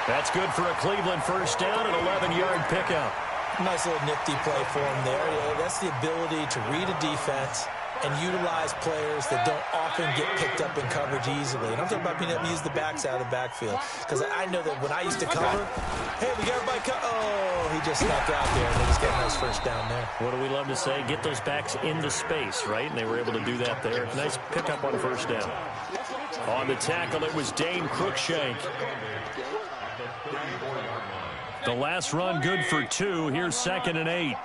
That's good for a Cleveland first down, an 11-yard pickup. Nice little nifty play for him there. Yeah, that's the ability to read a defense and utilize players that don't often get picked up in coverage easily. And I'm talking about being able to use the backs out of the backfield. Because I know that when I used to cover, hey, we got everybody oh, he just snuck out there, and they just got a nice first down there. What do we love to say? Get those backs into space, right? And they were able to do that there. Nice pickup on first down. On the tackle, it was Dane Cruikshank. The last run good for 2. Here's 2nd and 8.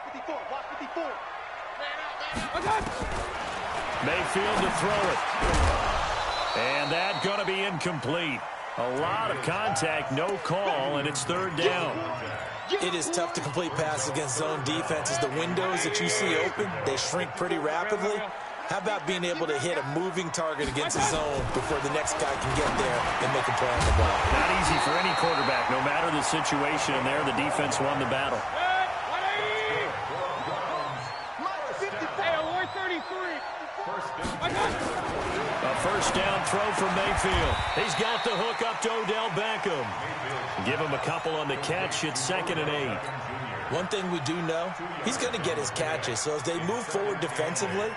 Mayfield to throw it. And that going to be incomplete. A lot of contact, no call, and it's 3rd down. It is tough to complete passes against zone defenses. The windows that you see open, they shrink pretty rapidly. How about being able to hit a moving target against a zone before the next guy can get there and make a play on the ball? Not easy for any quarterback, no matter the situation. And there, the defense won the battle. A first down throw for Mayfield. He's got the hook up to Odell Beckham. Give him a couple on the catch. It's 2nd and 8. One thing we do know, he's going to get his catches. So as they move forward defensively,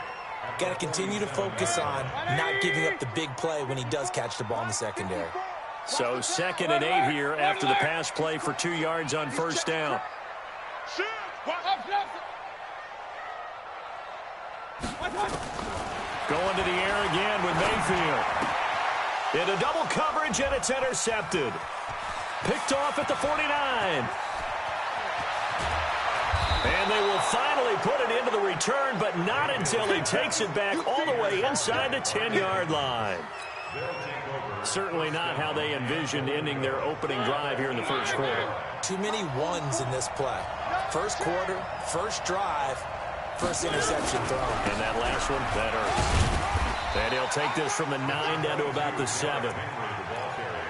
got to continue to focus on not giving up the big play when he does catch the ball in the secondary. So 2nd and 8 here after the pass play for 2 yards on first down. Going to the air again with Mayfield. Into double coverage, and it's intercepted. Picked off at the 49. And they will finally put it into the return, but not until he takes it back all the way inside the 10-yard line. Certainly not how they envisioned ending their opening drive here in the first quarter. Too many ones in this play. First quarter, first drive, first interception thrown. And that last one, better. And he'll take this from the 9 down to about the 7.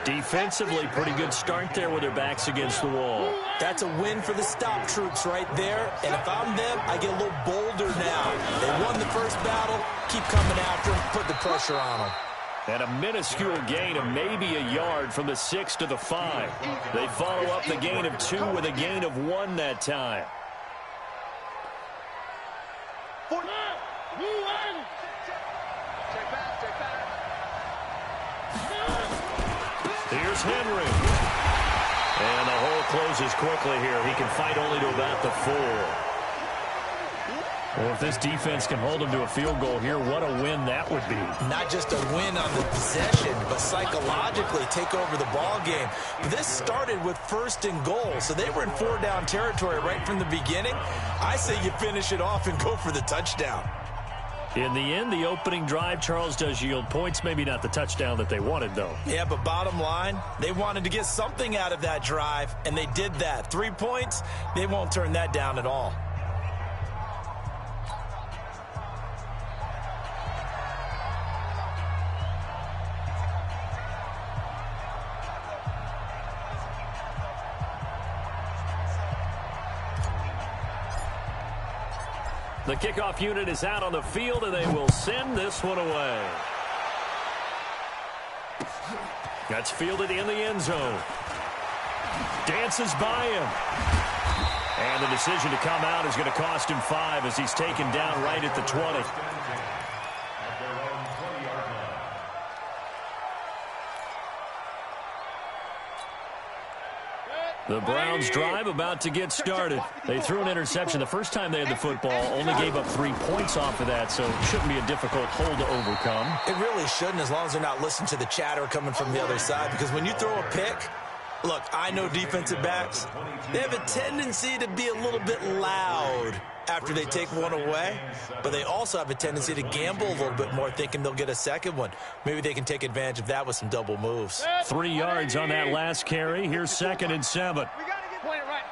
Defensively, pretty good start there with their backs against the wall. That's a win for the stop troops right there. And if I'm them, I get a little bolder now. They won the first battle. Keep coming after them. Put the pressure on them. And a minuscule gain of maybe a yard from the 6 to the 5. They follow up the gain of 2 with a gain of 1 that time. Here's Henry. And the hole closes quickly here. He can fight only to about the 4. Well, if this defense can hold him to a field goal here, what a win that would be. Not just a win on the possession, but psychologically take over the ball game. This started with 1st and goal, so they were in 4-down territory right from the beginning. I say you finish it off and go for the touchdown. In the end, the opening drive, Charles, does yield points. Maybe not the touchdown that they wanted, though. Yeah, but bottom line, they wanted to get something out of that drive, and they did that. 3 points, they won't turn that down at all. The kickoff unit is out on the field, and they will send this one away. That's fielded in the end zone. Dances by him. And the decision to come out is going to cost him 5 as he's taken down right at the 20. The Browns drive about to get started. They threw an interception the first time they had the football, only gave up 3 points off of that, so it shouldn't be a difficult hole to overcome. It really shouldn't, as long as they're not listening to the chatter coming from the other side, because when you throw a pick, look, I know defensive backs, they have a tendency to be a little bit loud after they take one away, but they also have a tendency to gamble a little bit more, thinking they'll get a second one. Maybe they can take advantage of that with some double moves. 3 yards on that last carry. Here's 2nd and 7. Point it right.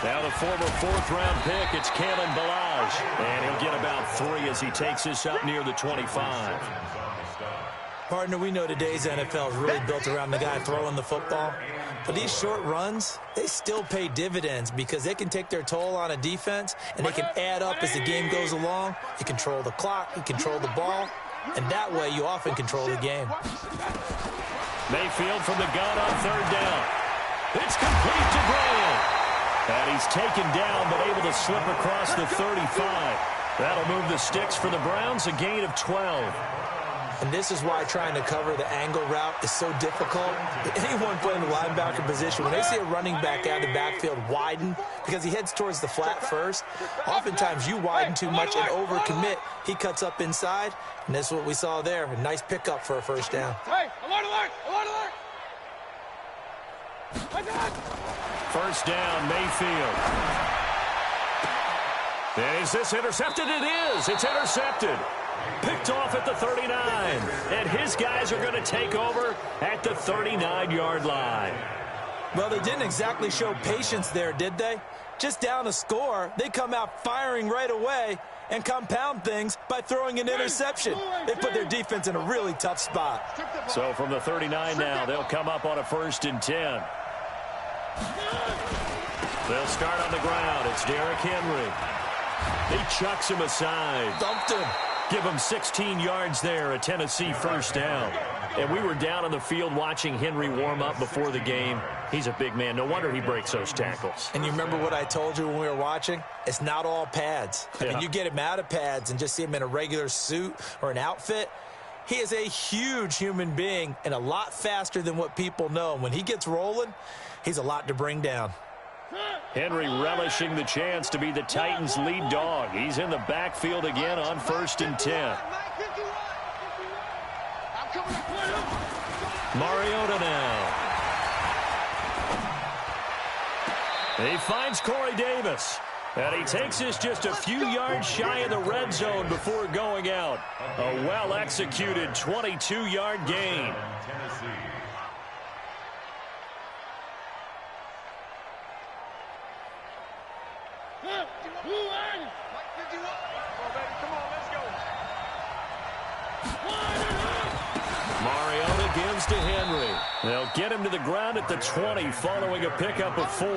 Now the former 4th-round pick, it's Kalen Ballage, and he'll get about 3 as he takes this up near the 25. Partner, we know today's NFL is really built around the guy throwing the football. But these short runs, they still pay dividends because they can take their toll on a defense, and they can add up as the game goes along. You control the clock, you control the ball, and that way you often control the game. Mayfield from the gun on third down. It's complete to Graham. And he's taken down but able to slip across the 35. That'll move the sticks for the Browns, a gain of 12. And this is why trying to cover the angle route is so difficult. Anyone playing the linebacker position, when they see a running back out of the backfield widen, because he heads towards the flat first, oftentimes you widen too much and overcommit. He cuts up inside, and this is what we saw there. A nice pickup for a first down. Hey, alert, alert, alert, alert. First down, Mayfield. And is this intercepted? It is. It's intercepted. Picked off at the 39. And his guys are going to take over at the 39-yard line. Well, they didn't exactly show patience there, did they? Just down a score, they come out firing right away and compound things by throwing an interception. They put their defense in a really tough spot. So from the 39 now, they'll come up on a 1st and 10. They'll start on the ground. It's Derrick Henry. He chucks him aside. Dumped him. Give him 16 yards there, a Tennessee first down. And we were down on the field watching Henry warm up before the game. He's a big man. No wonder he breaks those tackles. And you remember what I told you when we were watching? It's not all pads. I mean, you get him out of pads and just see him in a regular suit or an outfit. He is a huge human being and a lot faster than what people know. When he gets rolling, he's a lot to bring down. Henry relishing the chance to be the Titans' lead dog. He's in the backfield again on 1st and 10. Mariota now. He finds Corey Davis. And he takes this just a few yards shy of the red zone before going out. A well-executed 22-yard gain. Mariota gives to Henry. They'll get him to the ground at the 20 following a pickup of 4.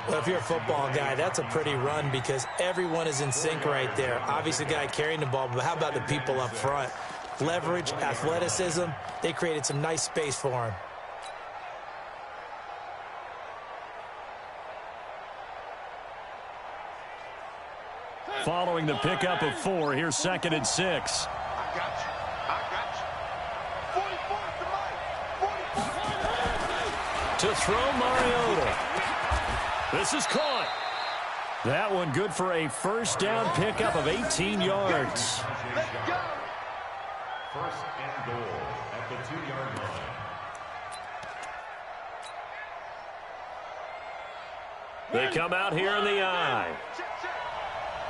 Well, if you're a football guy, that's a pretty run because everyone is in sync right there. Obviously, the guy carrying the ball, but how about the people up front? Leverage, athleticism, they created some nice space for him. Following the pickup of 4, here's 2nd and 6. I got you. I got you. 44 To throw Mariota. This is caught. That one good for a first down pickup of 18 yards. Let's go. First and goal at the 2-yard line. They come out here in the eye. Check, check.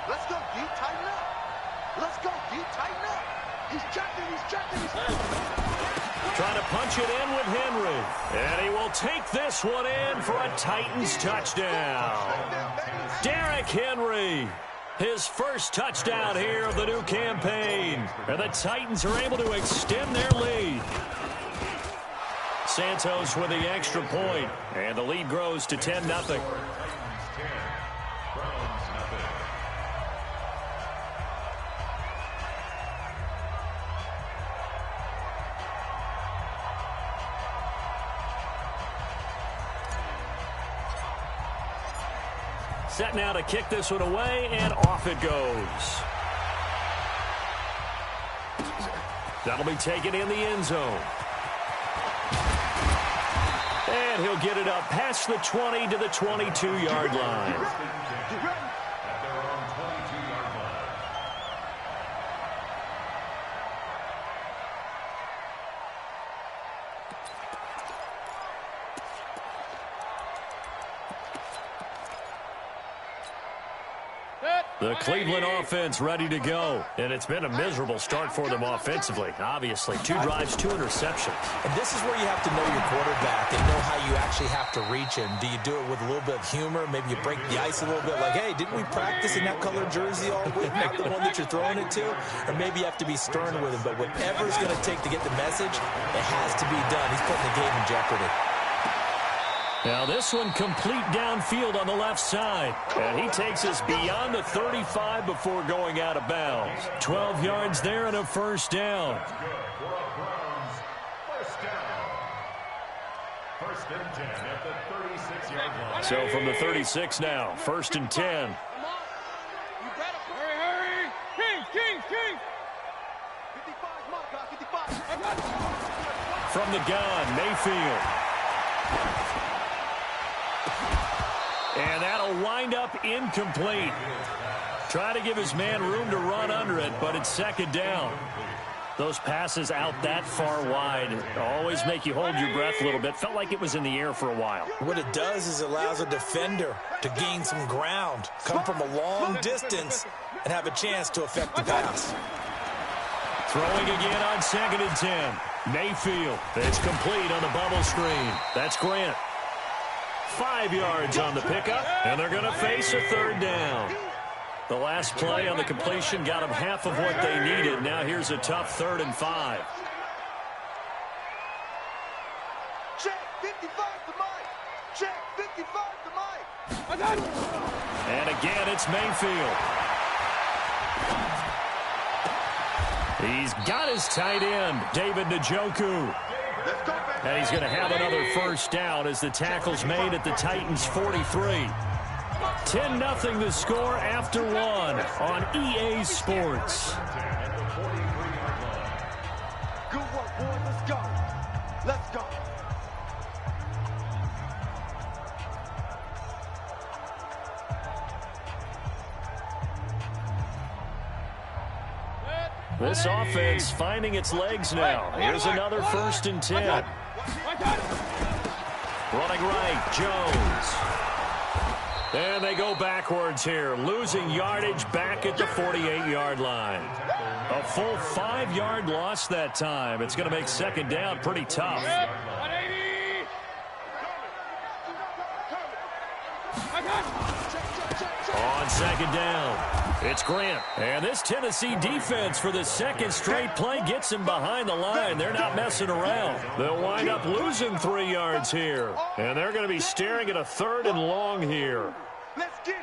Let's go, D. Tighten up. Let's go, D. Tighten up. He's checking, he's checking, he's Trying to punch it in with Henry. And he will take this one in for a Titans touchdown. Derrick Henry, his first touchdown here of the new campaign. And the Titans are able to extend their lead. Santos with the extra point. And the lead grows to 10-0. Set now to kick this one away, and off it goes. That'll be taken in the end zone. And he'll get it up past the 20 to the 22-yard line. The Cleveland offense ready to go. And it's been a miserable start for them offensively. Obviously, 2 drives, 2 interceptions. And this is where you have to know your quarterback and know how you actually have to reach him. Do you do it with a little bit of humor? Maybe you break the ice a little bit. Like, hey, didn't we practice in that colored jersey all week? Not the one that you're throwing it to? Or maybe you have to be stern with him. But whatever it's going to take to get the message, it has to be done. He's putting the game in jeopardy. Now this one complete downfield on the left side. And he takes us beyond the 35 before going out of bounds. 12 yards there and a first down. First down. First and 10 at the 36-yard line. So from the 36 now, first and 10. You better hurry. Kings. 55, mark, 55. From the gun, Mayfield. And that'll wind up incomplete. Try to give his man room to run under it, but it's second down. Those passes out that far wide always make you hold your breath a little bit. Felt like it was in the air for a while. What it does is it allows a defender to gain some ground, come from a long distance, and have a chance to affect the pass. Throwing again on second and 10. Mayfield. It's complete on the bubble screen. That's Grant. 5 yards on the pickup, and they're going to face a third down. The last play on the completion got them half of what they needed. Now here's a tough 3rd and 5. Check 55 to Mike. Check 55 to Mike. And again, it's Mayfield. He's got his tight end, David Njoku. And he's going to have another first down as the tackle's made at the Titans' 43. 10-0 the score after one on EA Sports. Good work, boys. Let's go. Let's go. This offense finding its legs now. Here's another first and 10. Running right, Jones. And they go backwards here, losing yardage back at the 48-yard line. A full 5-yard loss that time. It's going to make second down pretty tough. On second down, it's Grant. And this Tennessee defense for the second straight play gets him behind the line. They're not messing around. They'll wind up losing 3 yards here. And they're going to be staring at a 3rd and long here. Let's get it.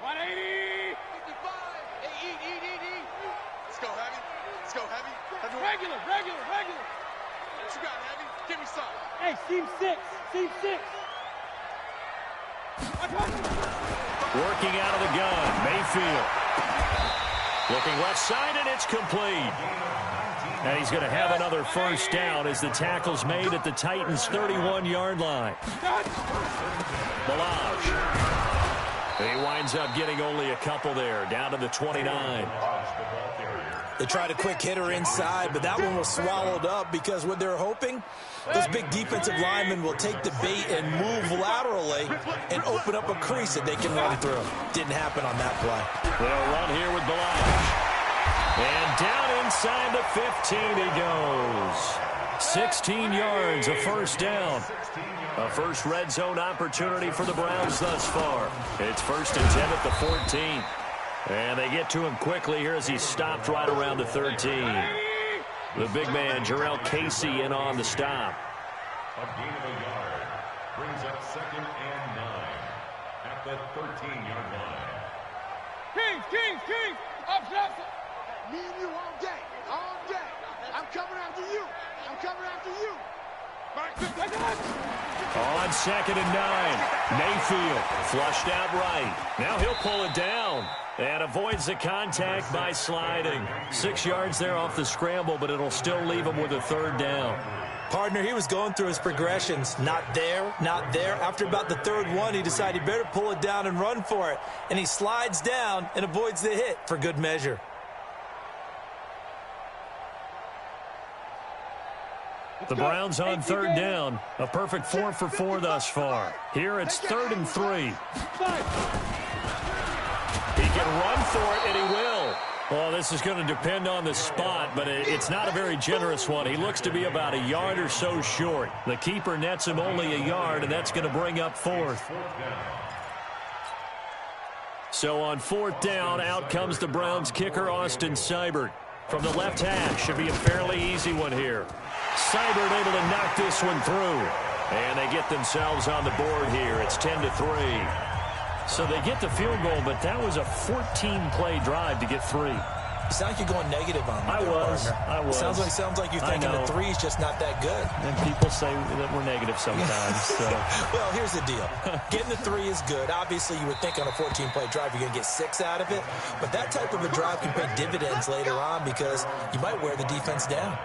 180. 55. Hey, eat. Let's go, Heavy. Let's go, Heavy. Regular. What you got, Heavy? Give me some. Hey, seam 6. Working out of the gun, Mayfield. Looking left side, and it's complete. And he's going to have another first down as the tackle's made at the Titans' 31-yard line. Balaj. He winds up getting only a couple there, down to the 29. They tried a quick hitter inside, but that one was swallowed up because what they're hoping, those big defensive linemen will take the bait and move laterally and open up a crease that they can run through. Didn't happen on that play. They'll run here with Balaj. And down inside the 15 he goes. 16 yards, a first down. A first red zone opportunity for the Browns thus far. It's first and 10 at the 14. And they get to him quickly here as he's stopped right around the 13. The big man, Jarrell Casey, in on the stop. A gain of a yard brings up 2nd and 9 at the 13-yard line. Kings. Up. Me and you all day. I'm coming after you. On 2nd and 9, Mayfield flushed out right. Now he'll pull it down and avoids the contact by sliding. 6 yards there off the scramble, but it'll still leave him with a 3rd down. Partner, he was going through his progressions. Not there. After about the 3rd one, he decided he better pull it down and run for it. And he slides down and avoids the hit for good measure. The Browns on 3rd down. A perfect 4 for 4 thus far. Here it's 3rd and 3. He can run for it, and he will. Well, this is going to depend on the spot, but it's not a very generous one. He looks to be about a yard or so short. The keeper nets him only a yard, and that's going to bring up 4th. So on 4th down, out comes the Browns kicker, Austin Seibert. From the left hash, should be a fairly easy one here. Seibert able to knock this one through. And they get themselves on the board here. It's 10-3. So they get the field goal, but that was a 14-play drive to get 3. You sound like you're going negative on me. I was. Sounds like you're thinking the three's just not that good. And people say that we're negative sometimes. So. Well, here's the deal. Getting the three is good. Obviously, you would think on a 14-play drive you're going to get 6 out of it. But that type of a drive can pay dividends later on because you might wear the defense down.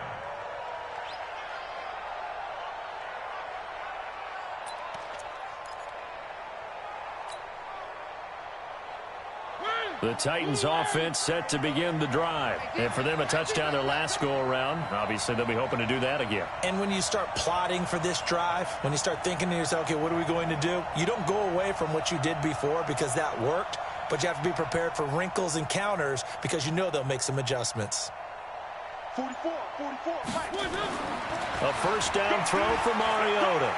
The Titans offense set to begin the drive. And for them, a touchdown their last go-around. Obviously, they'll be hoping to do that again. And when you start plotting for this drive, when you start thinking to yourself, okay, what are we going to do? You don't go away from what you did before because that worked, but you have to be prepared for wrinkles and counters because you know they'll make some adjustments. 44, right. A first down throw for Mariota.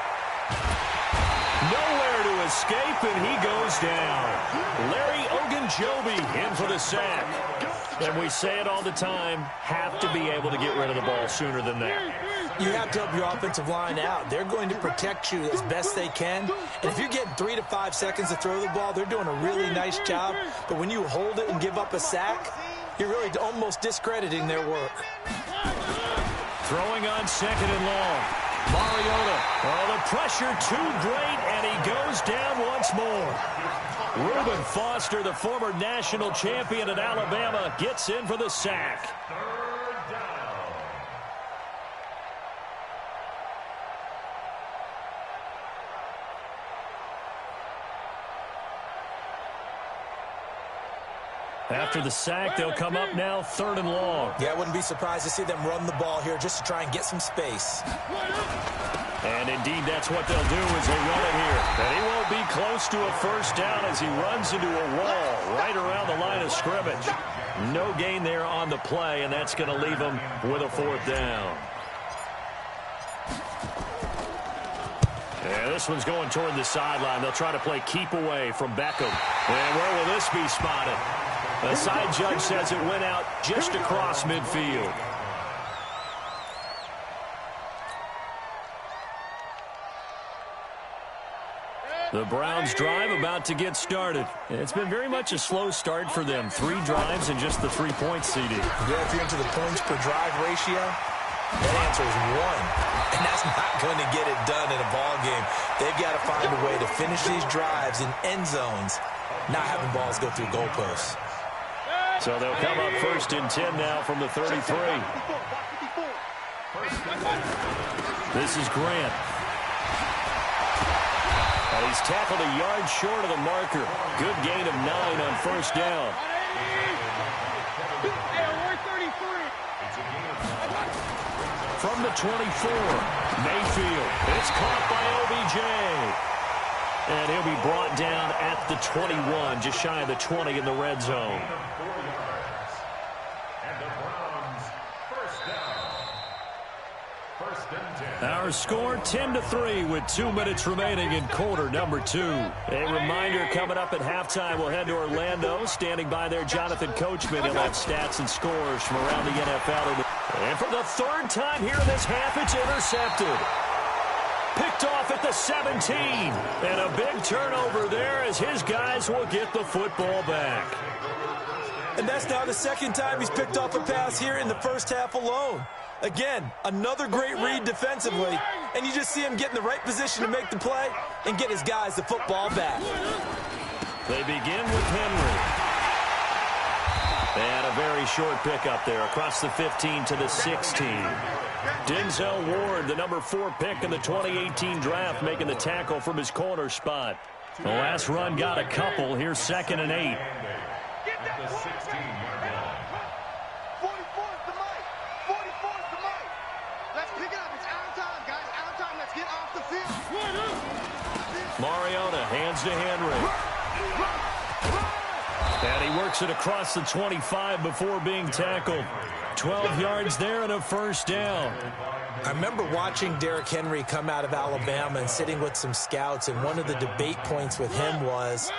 Nowhere to escape, and he goes down. Larry Ogunjobi in for the sack. And we say it all the time, have to be able to get rid of the ball sooner than that. You have to help your offensive line out. They're going to protect you as best they can. And if you're getting 3 to 5 seconds to throw the ball, they're doing a really nice job. But when you hold it and give up a sack, you're really almost discrediting their work. Throwing on 2nd and long. Mariota. Oh, the pressure too great, and he goes down once more. Reuben Foster, the former national champion at Alabama, gets in for the sack. After the sack, they'll come up now 3rd and long. Yeah, I wouldn't be surprised to see them run the ball here just to try and get some space. And indeed, that's what they'll do as they run it here. And he won't be close to a first down as he runs into a wall right around the line of scrimmage. No gain there on the play, and that's going to leave him with a 4th down. And this one's going toward the sideline. They'll try to play keep away from Beckham. And where will this be spotted? The side judge says it went out just across midfield. The Browns drive about to get started. It's been very much a slow start for them. 3 drives and just the 3-point CD. Yeah, if you're into the points per drive ratio, that answer is 1. And that's not going to get it done in a ball game. They've got to find a way to finish these drives in end zones, not having balls go through goalposts. So they'll come up 1st and 10 now from the 33. This is Grant. And he's tackled a yard short of the marker. Good gain of 9 on 1st down. From the 24, Mayfield. It's caught by OBJ. And he'll be brought down at the 21, just shy of the 20 in the red zone. Our score 10-3 with 2 minutes remaining in quarter number 2. A reminder coming up at halftime, we'll head to Orlando. Standing by there, Jonathan Coachman. He'll have stats and scores from around the NFL. And for the 3rd time here in this half, it's intercepted. Picked off at the 17. And a big turnover there as his guys will get the football back. And that's now the 2nd time he's picked off a pass here in the first half alone. Again, another great read defensively, and you just see him get in the right position to make the play and get his guys the football back. They begin with Henry. And a very short pickup there across the 15 to the 16. Denzel Ward, the number 4 pick in the 2018 draft, making the tackle from his corner spot. The last run got a couple. Here's 2nd and 8. Mariota hands to Henry. And he works it across the 25 before being tackled. 12 yards there and a first down. I remember watching Derrick Henry come out of Alabama and sitting with some scouts, and one of the debate points with him was,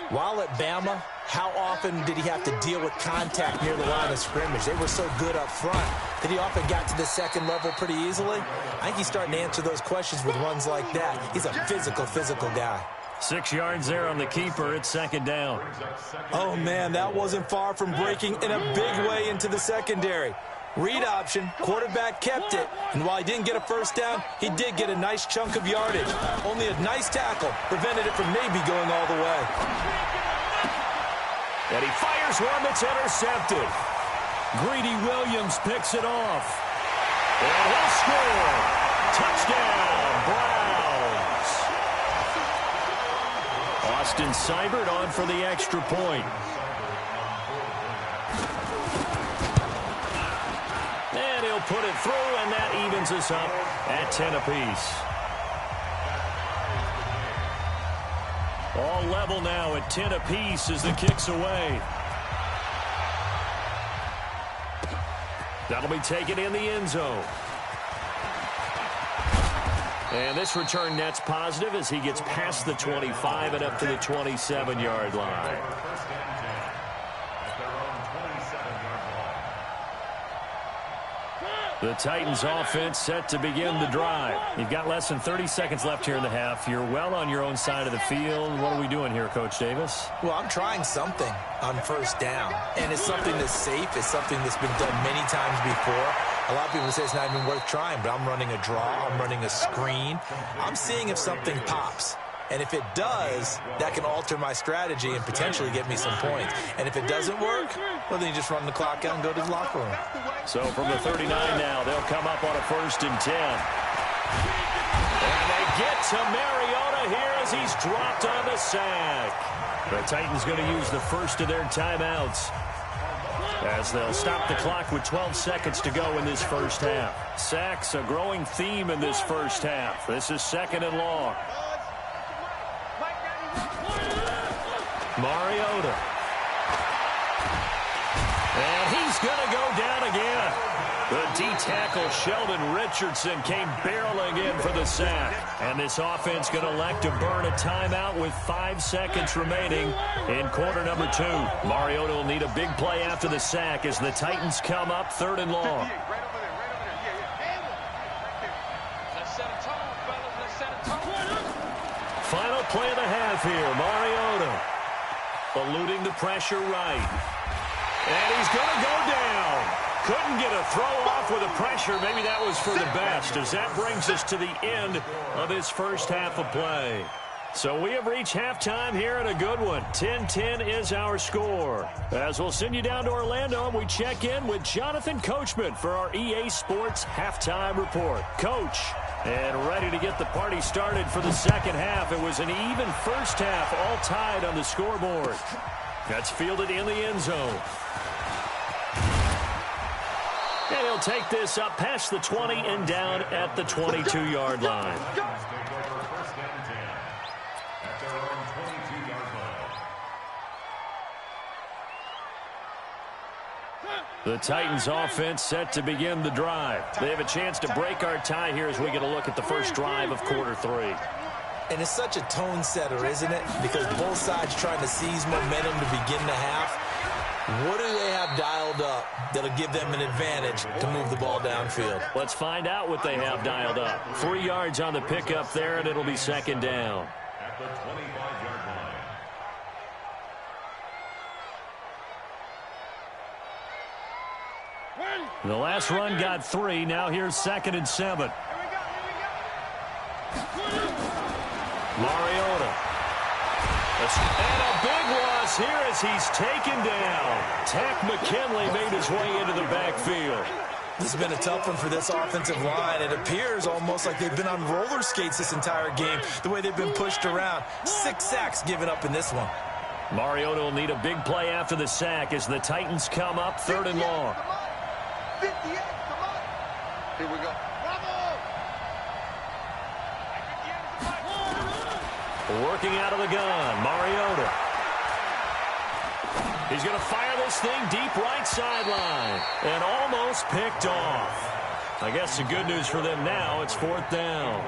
while at Bama, how often did he have to deal with contact near the line of scrimmage? They were so good up front that he often got to the 2nd level pretty easily. I think he's starting to answer those questions with runs like that. He's a physical guy. 6 yards there on the keeper. It's second down. Oh, man, that wasn't far from breaking in a big way into the secondary. Read option, quarterback kept it, and while he didn't get a first down, he did get a nice chunk of yardage. Only a nice tackle prevented it from maybe going all the way. And he fires one that's intercepted. Greedy Williams picks it off. And he'll score. Touchdown, Browns. Austin Seibert on for the extra point. And he'll put it through, and that evens us up at 10 apiece. All level now at 10 apiece as the kick's away. That'll be taken in the end zone. And this return net's positive as he gets past the 25 and up to the 27-yard line. The Titans offense set to begin the drive. You've got less than 30 seconds left here in the half. You're well on your own side of the field. What are we doing here, Coach Davis? Well, I'm trying something on first down, and it's something that's safe. It's something that's been done many times before. A lot of people say it's not even worth trying, but I'm running a draw. I'm running a screen. I'm seeing if something pops. And if it does, that can alter my strategy and potentially get me some points. And if it doesn't work, well, then you just run the clock out and go to the locker room. So from the 39 now, they'll come up on a 1st and 10. And they get to Mariota here as he's dropped on the sack. The Titans going to use the first of their timeouts, as they'll stop the clock with 12 seconds to go in this first half. Sacks, a growing theme in this first half. This is 2nd and long. Mariota. And he's going to go down again. The D-tackle Sheldon Richardson came barreling in for the sack. And this offense going to elect to burn a timeout with 5 seconds remaining in quarter number 2. Mariota will need a big play after the sack as the Titans come up 3rd and long. Final play of the half here. Mariota eluding the pressure right. And he's going to go down. Couldn't get a throw off with the pressure. Maybe that was for the best, as that brings us to the end of this first half of play. So we have reached halftime here in a good one. 10-10 is our score. As we'll send you down to Orlando, and we check in with Jonathan Coachman for our EA Sports Halftime Report. Coach, and ready to get the party started for the second half. It was an even first half, all tied on the scoreboard. That's fielded in the end zone. And he'll take this up past the 20 and down at the 22-yard line. The Titans offense set to begin the drive. They have a chance to break our tie here as we get a look at the first drive of quarter 3. And it's such a tone setter, isn't it? Because both sides trying to seize momentum to begin the half. What do they have dialed up that'll give them an advantage to move the ball downfield? Let's find out what they have dialed up. 3 yards on the pickup there, and it'll be second down. At the 25-yard line. The last run got 3. Now here's 2nd and 7. Mariota. And a big loss here as he's taken down. Tack McKinley made his way into the backfield. This has been a tough one for this offensive line. It appears almost like they've been on roller skates this entire game, the way they've been pushed around. 6 sacks given up in this one. Mariota will need a big play after the sack as the Titans come up 3rd and long. 58, come on. Here we go. Working out of the gun, Mariota. He's going to fire this thing deep right sideline. And almost picked off. I guess the good news for them now, it's 4th down.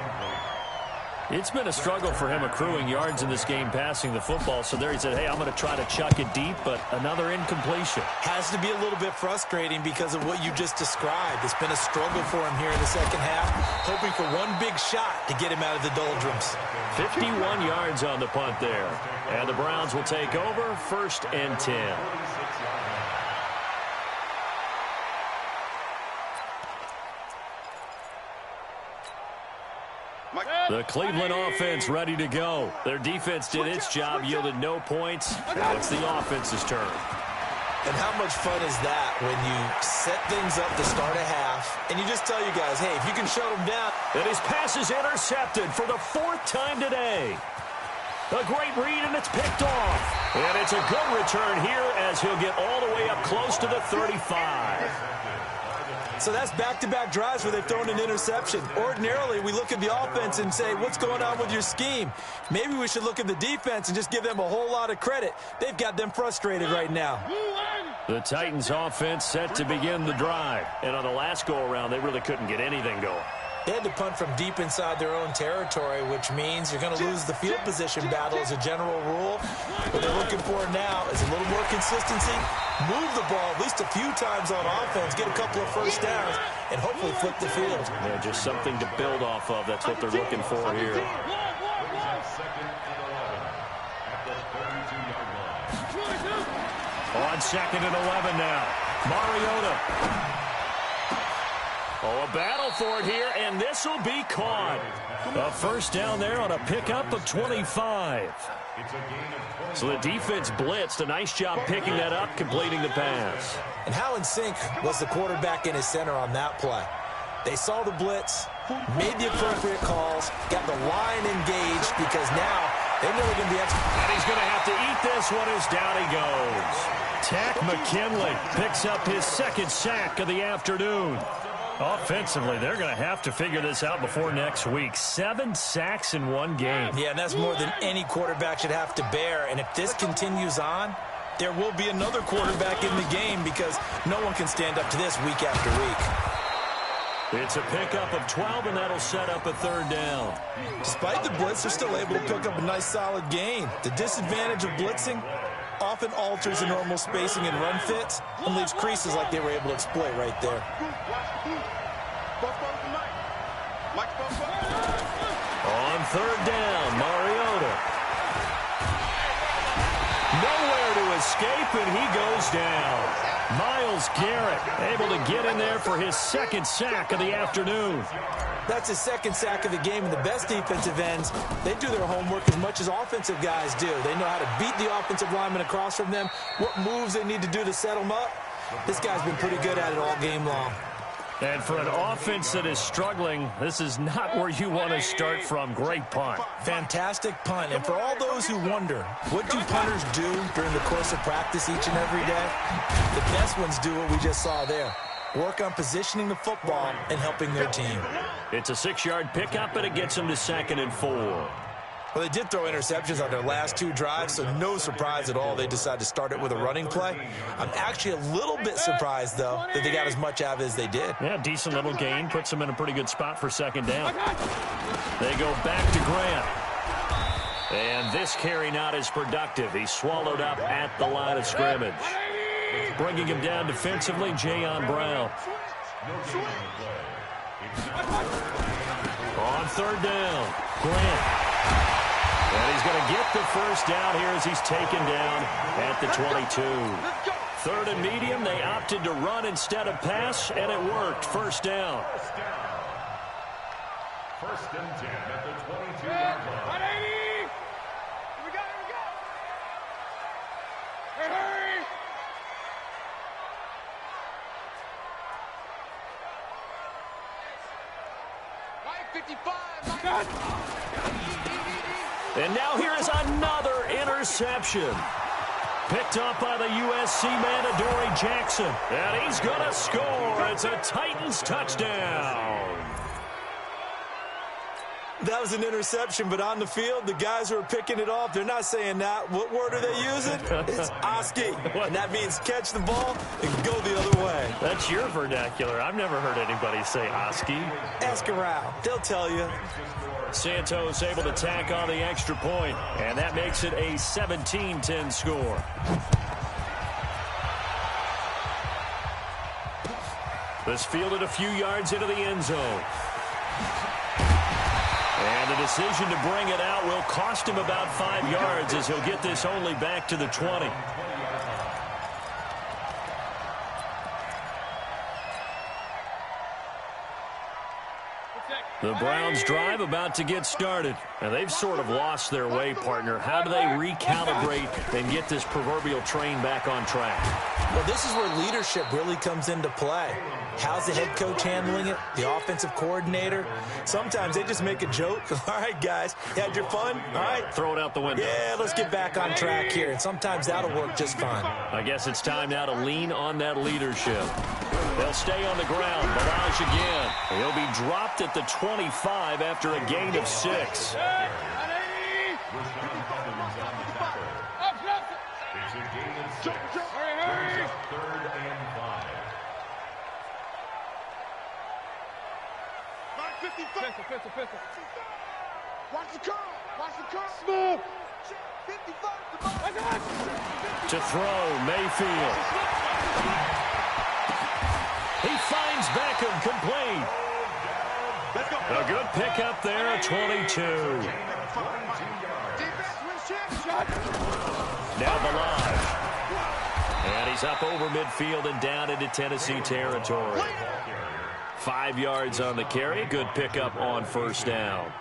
It's been a struggle for him accruing yards in this game passing the football. So there he said, hey, I'm going to try to chuck it deep, but another incompletion. Has to be a little bit frustrating because of what you just described. It's been a struggle for him here in the second half, hoping for one big shot to get him out of the doldrums. 51 yards on the punt there. And the Browns will take over, 1st and 10. The Cleveland offense ready to go. Their defense did its job, yielded no points. Now it's the offense's turn. And how much fun is that when you set things up to start a half, and you just tell you guys, hey, if you can shut them down. And his pass is intercepted for the 4th time today. A great read, and it's picked off. And it's a good return here as he'll get all the way up close to the 35. So that's back-to-back drives where they've thrown an interception. Ordinarily, we look at the offense and say, what's going on with your scheme? Maybe we should look at the defense and just give them a whole lot of credit. They've got them frustrated right now. The Titans offense set to begin the drive. And on the last go-around, they really couldn't get anything going. They had to punt from deep inside their own territory, which means you're going to lose the field position battle as a general rule. What they're looking for now is a little more consistency, move the ball at least a few times on offense, get a couple of first downs, and hopefully flip the field. Yeah, just something to build off of. That's what they're looking for here. On 2nd and 11 now. Mariota. Oh, a battle for it here, and this will be caught. A first down there on a pickup of 25. So the defense blitzed. A nice job picking that up, completing the pass. And how in sync was the quarterback in his center on that play? They saw the blitz, made the appropriate calls, got the line engaged because now they know they're going to be extra. And he's going to have to eat this one as down he goes. Tack McKinley picks up his 2nd sack of the afternoon. Offensively, they're going to have to figure this out before next week. 7 sacks in one game. Yeah, and that's more than any quarterback should have to bear. And if this continues on, there will be another quarterback in the game because no one can stand up to this week after week. It's a pickup of 12, and that'll set up a 3rd down. Despite the blitz, they're still able to pick up a nice, solid gain. The disadvantage of blitzing often alters the normal spacing and run fits and leaves creases like they were able to exploit right there. On 3rd down, Mariota. Nowhere to escape, and he goes down. Myles Garrett able to get in there for his 2nd sack of the afternoon. That's his 2nd sack of the game, and the best defensive ends, they do their homework as much as offensive guys do. They know how to beat the offensive lineman across from them, what moves they need to do to set them up. This guy's been pretty good at it all game long. And for an offense that is struggling, this is not where you want to start from. Great punt. Fantastic punt. And for all those who wonder, what do punters do during the course of practice each and every day? The best ones do what we just saw there. Work on positioning the football and helping their team. It's a 6-yard pickup, and it gets them to 2nd and 4. Well, they did throw interceptions on their last 2 drives, so no surprise at all they decided to start it with a running play. I'm actually a little bit surprised, though, that they got as much out of it as they did. Yeah, decent little gain. Puts them in a pretty good spot for 2nd down. They go back to Grant. And this carry not as productive. He's swallowed up at the line of scrimmage. Bringing him down defensively, Jayon Brown. On 3rd down, Grant. And he's going to get the first down here as he's taken down at the 22. 3rd and medium, they opted to run instead of pass, and it worked. First down. 1st and 10 at the 22-yard line. Here we go. Hurry! Mike 55. And now here is another interception. Picked up by the USC man, Adoree Jackson. And he's going to score. It's a Titans touchdown. That was an interception, but on the field, the guys who are picking it off, they're not saying that. What word are they using? It's Oski, and that means catch the ball and go the other way. That's your vernacular. I've never heard anybody say Oski. Ask around. They'll tell you. Santos able to tack on the extra point, and that makes it a 17-10 score. This fielded a few yards into the end zone. And the decision to bring it out will cost him about 5 yards as he'll get this only back to the 20. The Browns drive about to get started. And they've sort of lost their way, partner. How do they recalibrate and get this proverbial train back on track? Well, this is where leadership really comes into play. How's the head coach handling it? The offensive coordinator? Sometimes they just make a joke. All right, guys, you had your fun? All right. Throw it out the window. Yeah, let's get back on track here. And sometimes that'll work just fine. I guess it's time now to lean on that leadership. They'll stay on the ground. Barrage again. He'll be dropped at the 25 after a gain of 6. It's a gain of 6. Brings up 3rd and 5. 55. Pistol. Watch the curl. Watch the curl. Smooth. 55. To throw, Mayfield. He finds Beckham complete. A good pickup there at 22. Now the line. And he's up over midfield and down into Tennessee territory. 5 yards on the carry. Good pickup on first down.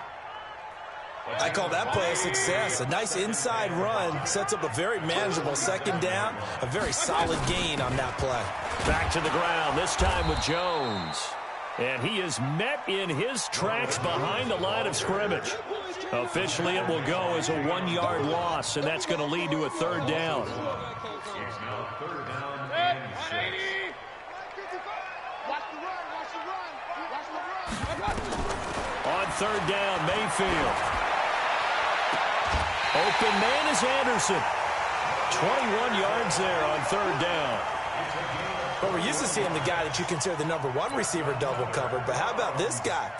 I call that play a success. A nice inside run sets up a very manageable second down. A very solid gain on that play. Back to the ground, this time with Jones. And he is met in his tracks behind the line of scrimmage. Officially, it will go as a 1-yard loss, and that's going to lead to a 3rd down. It's now 3rd down and 6. Watch the run. On 3rd down, Mayfield. Open man is Anderson. 21 yards there on 3rd down. Well, we're used to seeing the guy that you consider the #1 receiver double covered, but how about this guy?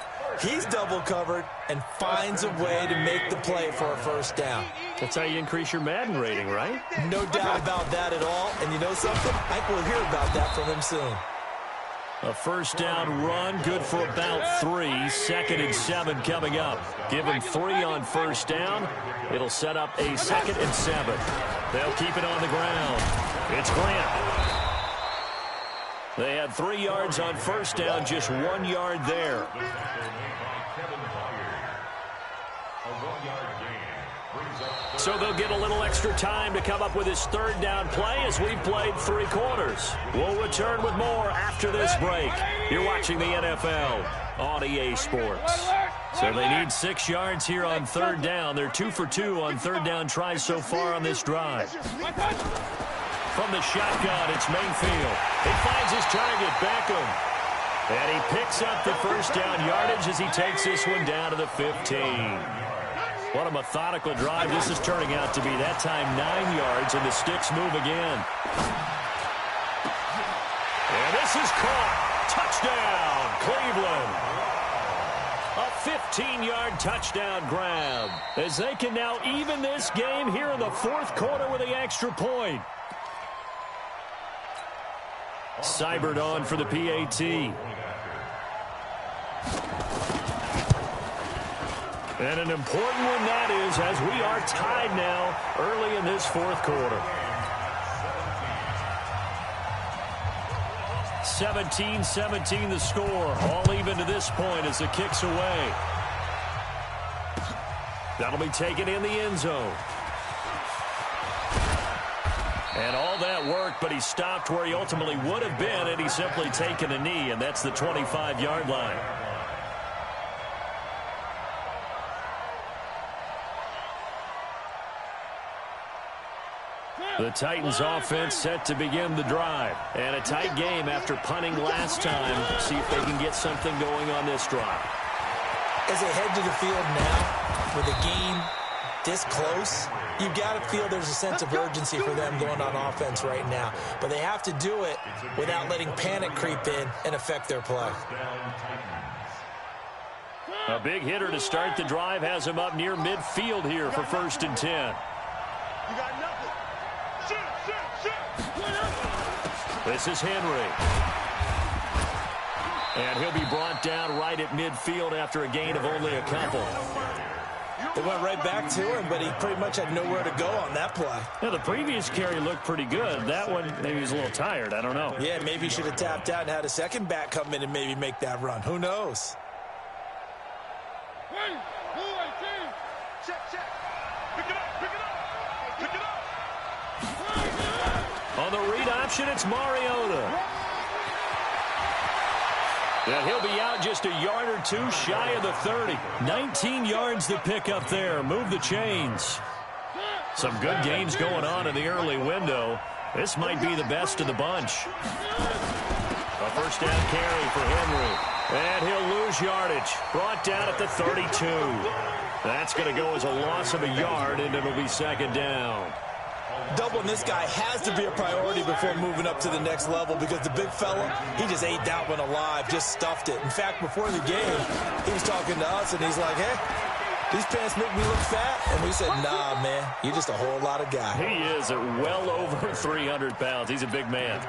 He's double covered and finds a way to make the play for a first down. That's how you increase your Madden rating, right? No doubt about that at all. And you know something? I think we'll hear about that from him soon. A first down run, good for about 3. 2nd and 7 coming up. Give him 3 on first down. It'll set up a 2nd and 7. They'll keep it on the ground. It's Grant. They had 3 yards on first down, just 1 yard there. So they'll get a little extra time to come up with his 3rd down play as we've played 3 quarters. We'll return with more after this break. You're watching the NFL on EA Sports. So they need 6 yards here on 3rd down. They're 2 for 2 on 3rd down tries so far on this drive. From the shotgun, it's Mayfield. He finds his target, Beckham. And he picks up the first down yardage as he takes this one down to the 15. What a methodical drive this is turning out to be. That time 9 yards, and the sticks move again. And this is caught. Touchdown, Cleveland. A 15-yard touchdown grab as they can now even this game here in the 4th quarter with the extra point. Seibert on for the PAT. And an important one that is, as we are tied now early in this 4th quarter. 17-17 the score. All even to this point as the kick's away. That'll be taken in the end zone. And all that worked, but he stopped where he ultimately would have been, and he's simply taken a knee, and that's the 25-yard line. The Titans offense set to begin the drive. And a tight game after punting last time. See if they can get something going on this drive. As they head to the field now, with the game this close, you've got to feel there's a sense of urgency for them going on offense right now. But they have to do it without letting panic creep in and affect their play. A big hitter to start the drive has him up near midfield here for 1st and 10. You got nothing. Shoot. This is Henry. And he'll be brought down right at midfield after a gain of only a couple. They went right back to him, but he pretty much had nowhere to go on that play. Yeah, the previous carry looked pretty good. That one, maybe he was a little tired. I don't know. Yeah, maybe he should have tapped out and had a second back come in and maybe make that run. Who knows? Check. Pick it up. On the read option, it's Mariota. And he'll be out just a yard or two shy of the 30. 19 yards to pick up there. Move the chains. Some good gains going on in the early window. This might be the best of the bunch. A first down carry for Henry. And he'll lose yardage. Brought down at the 32. That's going to go as a loss of a yard, and it'll be 2nd down. Doubling this guy has to be a priority before moving up to the next level because the big fella, he just ate that one alive, just stuffed it. In fact, before the game, he was talking to us, and he's like, hey, these pants make me look fat? And we said, nah, man, you're just a whole lot of guy. He is at well over 300 pounds. He's a big man.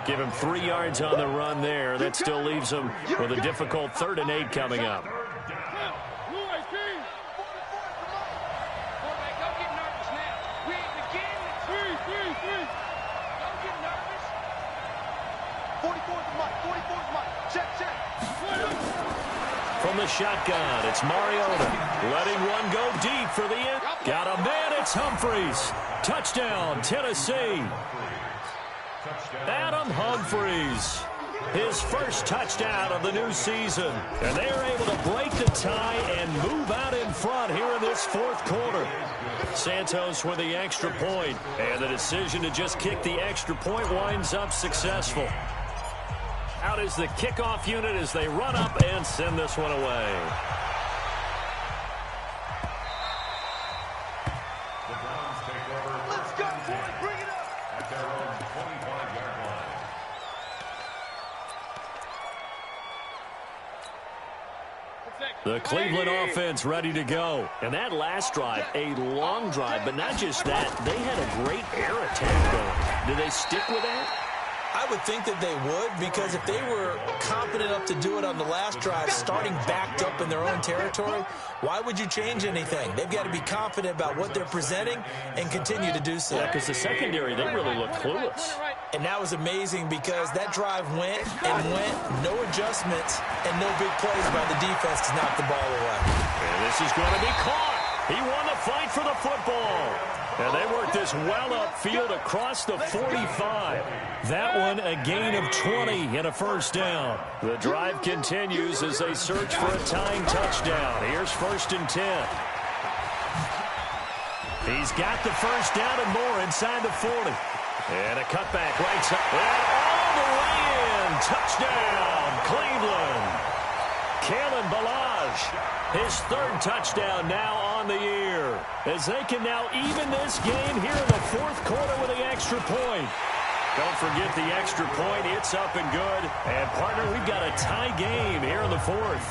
Give him 3 yards on the run there. That still leaves him with a difficult 3rd and 8 coming up. From the shotgun, it's Mariota. Letting one go deep for the end. Got a man, it's Humphries. Touchdown, Tennessee. Adam Humphries. His first touchdown of the new season. And they are able to break the tie and move out in front here in this 4th quarter. Santos with the extra point. And the decision to just kick the extra point winds up successful. Out is the kickoff unit as they run up and send this one away. The Browns take over. Let's go, boys. Bring it up. At their own 25-yard line. The Cleveland offense ready to go. And that last drive, a long drive, but not just that. They had a great air attack going. Do they stick with that? I would think that they would, because if they were confident enough to do it on the last drive, starting backed up in their own territory, why would you change anything? They've got to be confident about what they're presenting and continue to do so. Yeah, because the secondary, they really look clueless. And that was amazing because that drive went and went, no adjustments, and no big plays by the defense to knock the ball away. And this is going to be caught. He won the fight for the football. And they worked this well upfield across the 45. That one a gain of 20 and a first down. The drive continues as they search for a tying touchdown. Here's 1st and 10. He's got the first down and more inside the 40. And a cutback right side. And all the way in. Touchdown, Cleveland. Kalen Ballage, his 3rd touchdown now on the year, as they can now even this game here in the 4th quarter with the extra point. Don't forget the extra point. It's up and good. And, partner, we've got a tie game here in the 4th.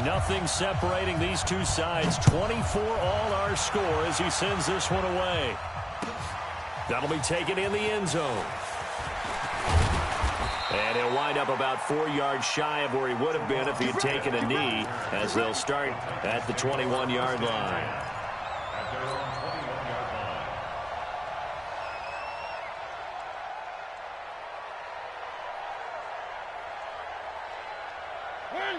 Nothing separating these two sides. 24 all our score as he sends this one away. That'll be taken in the end zone. And he'll wind up about 4 yards shy of where he would have been if he had taken a knee, as they'll start at the 21-yard line. At their own 21-yard line.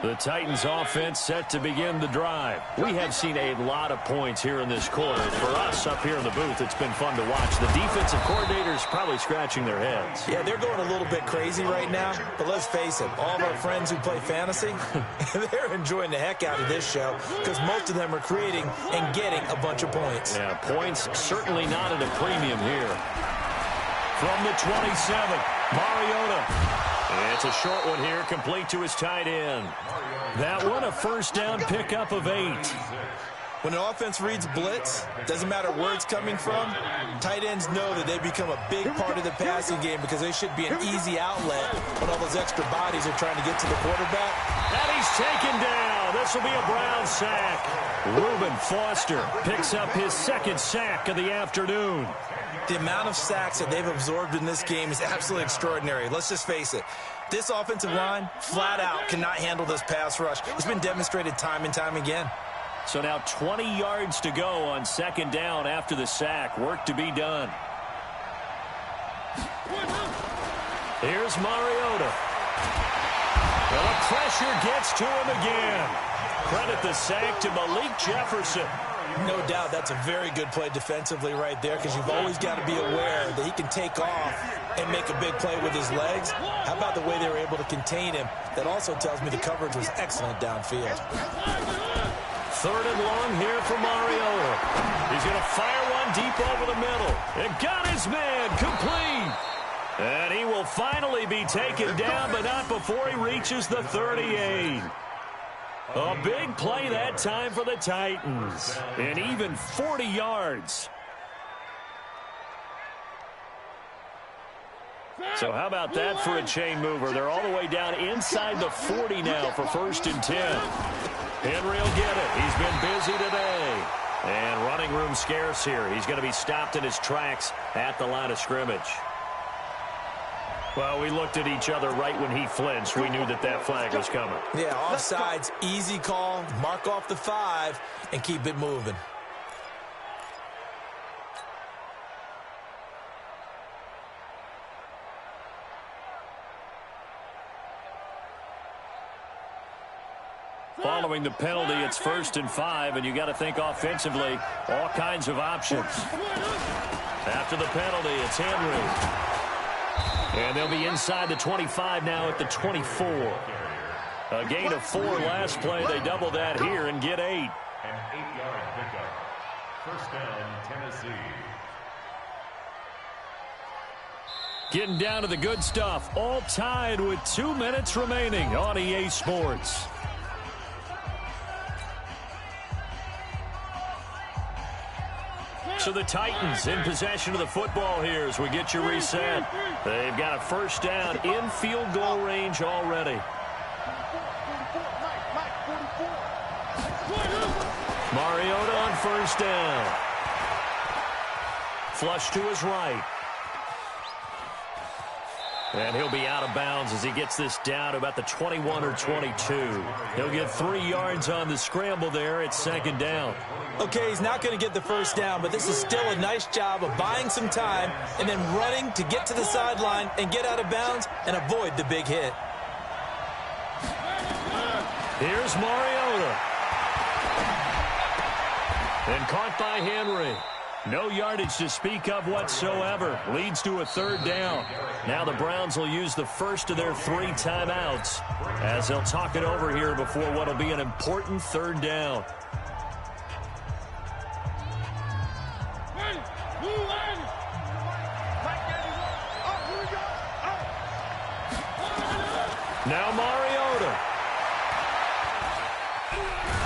The Titans offense set to begin the drive. We have seen a lot of points here in this quarter. For us up here in the booth, it's been fun to watch. The defensive coordinators probably scratching their heads. Yeah, they're going a little bit crazy right now, but let's face it, all of our friends who play fantasy, they're enjoying the heck out of this show because most of them are creating and getting a bunch of points. Yeah, points certainly not at a premium here. From the 27, Mariota. It's a short one here, complete to his tight end. That one a first down pickup of 8. When an offense reads blitz, doesn't matter where it's coming from, tight ends know that they become a big part of the passing game because they should be an easy outlet when all those extra bodies are trying to get to the quarterback. And he's taken down. This will be a Brown sack. Reuben Foster picks up his second sack of the afternoon. The amount of sacks that they've absorbed in this game is absolutely extraordinary. Let's just face it. This offensive line, flat out, cannot handle this pass rush. It's been demonstrated time and time again. So now 20 yards to go on second down after the sack. Work to be done. Here's Mariota. Well, the pressure gets to him again. Credit the sack to Malik Jefferson. No doubt that's a very good play defensively right there because you've always got to be aware that he can take off and make a big play with his legs. How about the way they were able to contain him? That also tells me the coverage was excellent downfield. Third and long here for Mariota. He's going to fire one deep over the middle. And got his man complete. And he will finally be taken down, but not before he reaches the 38. A big play that time for the Titans. And even 40 yards. So how about that for a chain mover? They're all the way down inside the 40 now for 1st and 10. Henry will get it. He's been busy today. And running room scarce here. He's going to be stopped in his tracks at the line of scrimmage. Well, we looked at each other right when he flinched. We knew that that flag was coming. Yeah, offsides, easy call. Mark off the 5 and keep it moving. Following the penalty, it's 1st and 5, and you got to think offensively, all kinds of options. After the penalty, it's Henry. And they'll be inside the 25 now at the 24. A gain of 4 last play. They double that here and get 8. An 8-yard pickup. First down, Tennessee. Getting down to the good stuff. All tied with 2 minutes remaining on EA Sports. So the Titans in possession of the football here as we get you reset. They've got a first down in field goal range already. Mariota on first down. Flush to his right. And he'll be out of bounds as he gets this down to about the 21 or 22. He'll get 3 yards on the scramble there. It's second down. Okay, he's not going to get the first down, but this is still a nice job of buying some time and then running to get to the sideline and get out of bounds and avoid the big hit. Here's Mariota. And caught by Henry. No yardage to speak of whatsoever. Leads to a third down. Now the Browns will use the first of their 3 timeouts as they'll talk it over here before what will be an important third down. Now Mariota.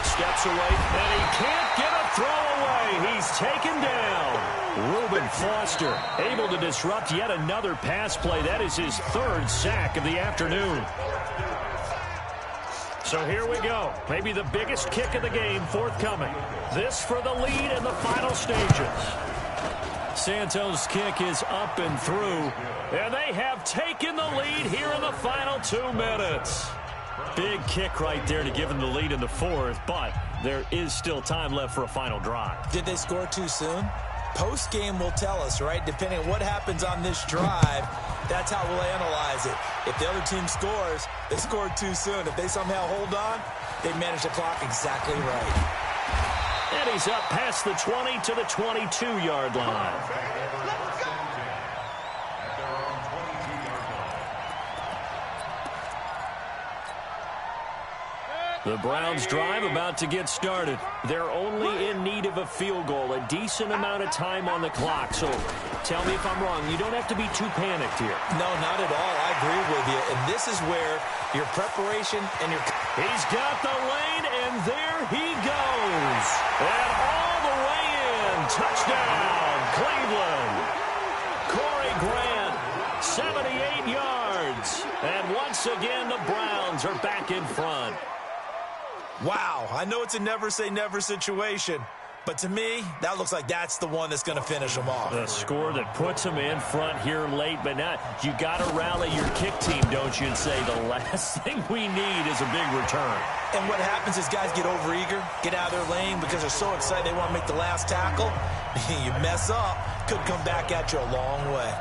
Steps away, and he can't get a throw away. He's taken down. Reuben Foster able to disrupt yet another pass play. That is his 3rd sack of the afternoon. So here we go. Maybe the biggest kick of the game forthcoming. This for the lead in the final stages. Santos' kick is up and through, and they have taken the lead here in the final 2 minutes. Big kick right there to give them the lead in the 4th, but there is still time left for a final drive. Did they score too soon? Post-game will tell us, right? Depending on what happens on this drive, that's how we'll analyze it. If the other team scores, they scored too soon. If they somehow hold on, they manage the clock exactly right. And he's up past the 20 to the 22-yard line. The Browns drive about to get started. They're only in need of a field goal, a decent amount of time on the clock. So Tell me if I'm wrong. You don't have to be too panicked here. No, not at all. I agree with you. And this is where your preparation and your... He's got the lane, and there he goes. And all the way in. Touchdown, Cleveland. Corey Grant, 78 yards. And once again, the Browns are back in front. Wow, I know it's a never-say-never situation, but to me, that looks like that's the one that's going to finish them off. The score that puts them in front here late, but now you got to rally your kick team, don't you, and say the last thing we need is a big return. And what happens is guys get overeager, get out of their lane because they're so excited they want to make the last tackle. You mess up, could come back at you a long way.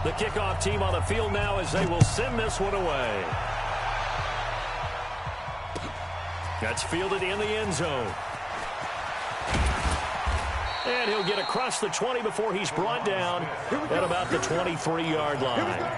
The kickoff team on the field now as they will send this one away. That's fielded in the end zone. And he'll get across the 20 before he's brought down at about the 23-yard line.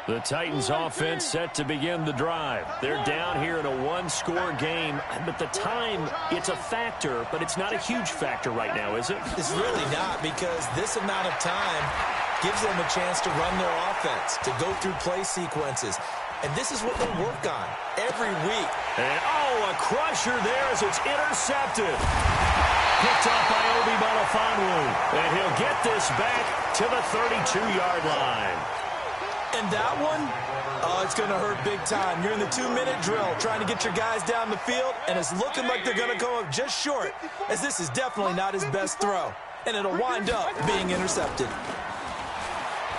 The Titans offense set to begin the drive. They're down here in a one-score game, but the time, it's a factor, but it's not a huge factor right now, is it? It's really not, because this amount of time gives them a chance to run their offense, to go through play sequences. And this is what they work on every week. And, oh, a crusher there as it's intercepted. Picked off by Obi Melifonwu. And he'll get this back to the 32-yard line. And that one, it's going to hurt big time. You're in the 2-minute drill trying to get your guys down the field, and it's looking like they're going to come up just short, as this is definitely not his best throw. And it'll wind up being intercepted.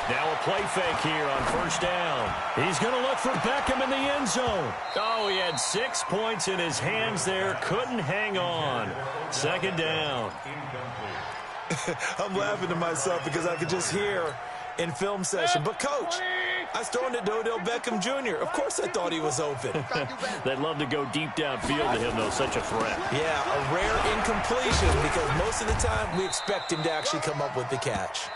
Now a play fake here on first down. He's going to look for Beckham in the end zone. Oh, he had 6 points in his hands there. Couldn't hang on. Second down. I'm laughing to myself because I could just hear in film session. But, Coach, I was throwing it to Odell Beckham Jr. Of course I thought he was open. They'd love to go deep downfield to him, though. Such a threat. Yeah, a rare incompletion because most of the time we expect him to actually come up with the catch.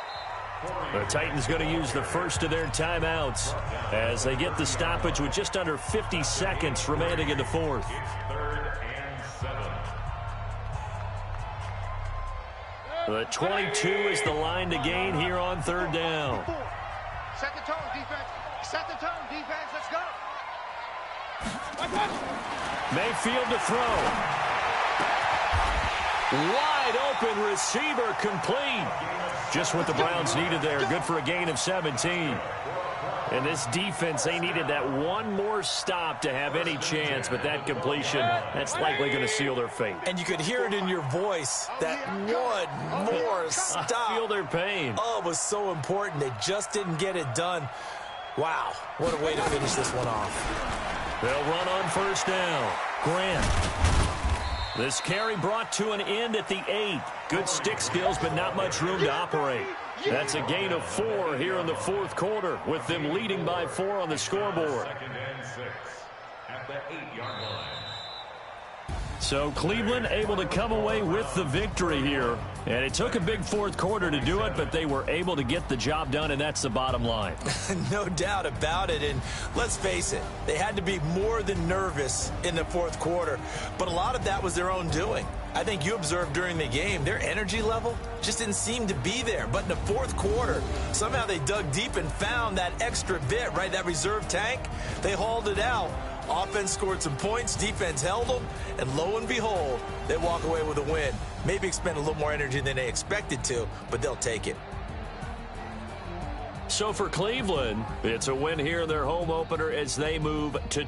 The Titans going to use the first of their timeouts as they get the stoppage with just under 50 seconds remaining in the fourth. The 22 is the line to gain here on third down. Set the tone, defense. Set the tone, defense. Let's go. Mayfield to throw. Wide open receiver complete. Just what the Browns needed there. Good for a gain of 17. And this defense, they needed that one more stop to have any chance, but that completion, that's likely going to seal their fate. And you could hear it in your voice, that one more stop. I feel their pain. Oh, it was so important. They just didn't get it done. Wow, what a way to finish this one off. They'll run on first down. Grant. This carry brought to an end at the 8. Good stick skills, but not much room to operate. That's a gain of 4 here in the fourth quarter, with them leading by 4 on the scoreboard. Second and 6 at the 8-yard line. So Cleveland able to come away with the victory here. And it took a big fourth quarter to do it, but they were able to get the job done, and that's the bottom line. No doubt about it. And let's face it, they had to be more than nervous in the fourth quarter. But a lot of that was their own doing. I think you observed during the game, their energy level just didn't seem to be there. But in the fourth quarter, somehow they dug deep and found that extra bit, right, that reserve tank. They hauled it out. Offense scored some points, defense held them, and lo and behold, they walk away with a win. Maybe expend a little more energy than they expected to, but they'll take it. So for Cleveland, it's a win here in their home opener as they move to